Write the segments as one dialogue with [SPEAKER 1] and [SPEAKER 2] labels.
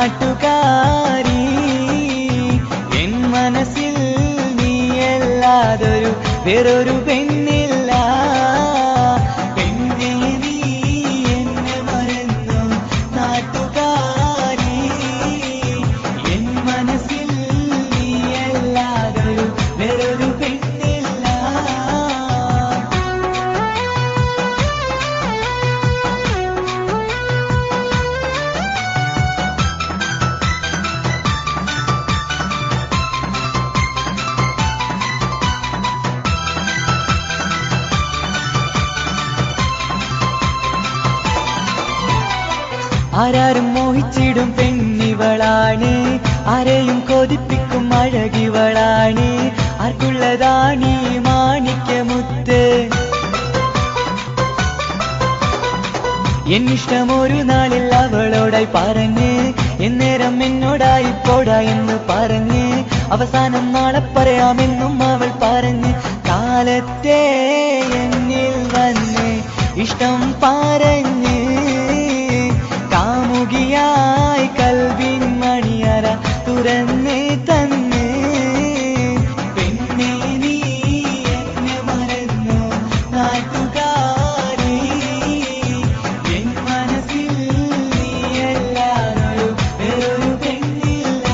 [SPEAKER 1] നാട്ടുകാരി N മനസ്സിൽ നീയല്ലാതൊരു വേറൊരു പെണ്ണില്ല. പെണ്ണേ നീ എന്നെ മറന്നു നാട്ടുകാരി എൻ മനസ്സിൽ നീയല്ലാതൊരു വേറൊരു പെണ്ണില്ല. ആരാരും മോഹിച്ചിടും പെണ്ണിവളാണ്, ആരെയും കൊതിപ്പിക്കും അഴകിവളാണ്, ആർക്കുള്ളതാണീ മാണിക്യമുത്ത്. എന്നിഷ്ടം ഒരു നാളിൽ അവളോടായി പറഞ്ഞ്, എന്നേരം എന്നോടായി പോടാ എന്ന് പറഞ്ഞ്, അവസാനം നാളെ പറയാമെന്നും അവൾ പറഞ്ഞ്, കാലത്തെ എന്നിൽ വന്ന് ഇഷ്ടം പറഞ്ഞ് കാമുകിയായി കൽവിൻ മണിയറ തുറന്ന് തന്ന്. പെണ്ണേ നീ എന്നെ മറന്നു നാട്ടുകാരി എൻ മനസ്സിൽ നീയല്ലാതൊരു വേറൊരു പെണ്ണില്ല.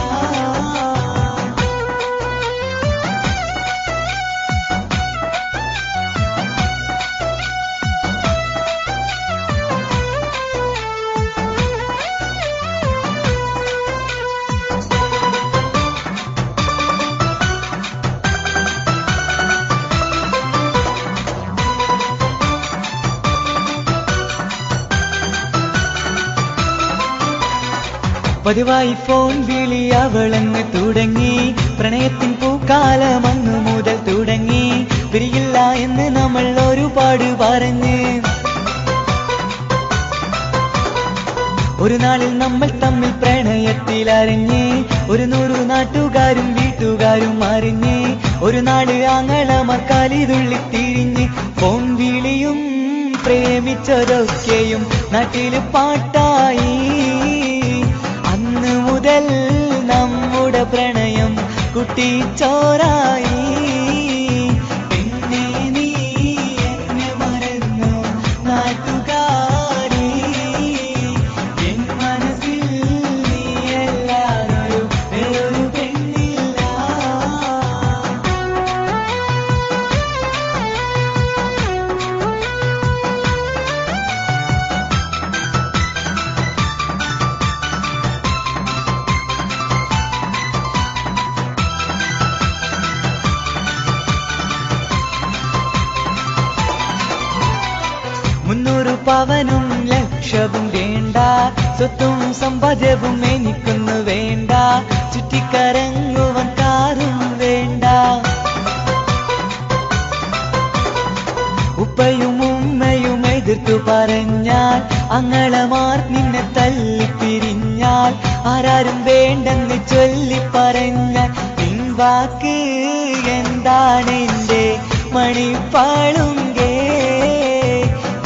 [SPEAKER 1] പതിവായി ഫോൺ വിളി അവളങ്ങ് തുടങ്ങി, പ്രണയത്തിൻ പൂക്കാലം അന്നു മുതൽ തുടങ്ങി. പിരിയില്ല എന്ന് നമ്മൾ ഒരുപാട് പറഞ്ഞ്, ഒരു നാളിൽ നമ്മൾ തമ്മിൽ പ്രണയത്തിലറിഞ്ഞ്, 100 നാട്ടുകാരും വീട്ടുകാരും അറിഞ്ഞ്, ഒരു നാട് ആങ്ങളമാർ കാലിതുള്ളിത്തിരിഞ്ഞ്. ഫോൺ വിളിയും പ്രേമിച്ചതൊക്കെയും നാട്ടില് പാട്ടായി. അന്ന് മുതൽ നമ്മുടെ പ്രണയം കുട്ടിച്ചോറായി. പെണ്ണേ നീ എന്നെ മറന്നു നാട്ടുകാരി എൻ മനസ്സിൽ നീയല്ലാതൊരു വേറൊരു പെണ്ണില്ല. പവനും ലക്ഷവും വേണ്ട, സ്വത്തും സമ്പാദ്യവും എനിക്കൊന്നു വേണ്ട, ചുറ്റിക്കറങ്ങുവാൻ കാറും വേണ്ട. ഉപ്പയും ഉമ്മയും എതിർത്തു പറഞ്ഞാൽ, അങ്ങളമാർ നിന്നെ തല്ലിപ്പിരിഞ്ഞാൽ, ആരാരും വേണ്ടെന്ന് ചൊല്ലി പറഞ്ഞാൽ, പിൻവാക്ക് എന്താണെന്റെ മണിപ്പാളുങ്കേ.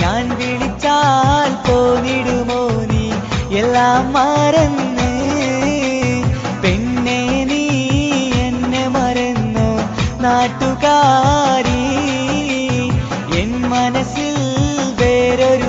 [SPEAKER 1] ഞാൻ വിളിച്ചാൽ പോന്നിടുമോ നീ എല്ലാം മറന്ന്. പെണ്ണേ നീ എന്നെ മറന്നു നാട്ടുകാരി എൻ മനസ്സിൽ വേറൊരു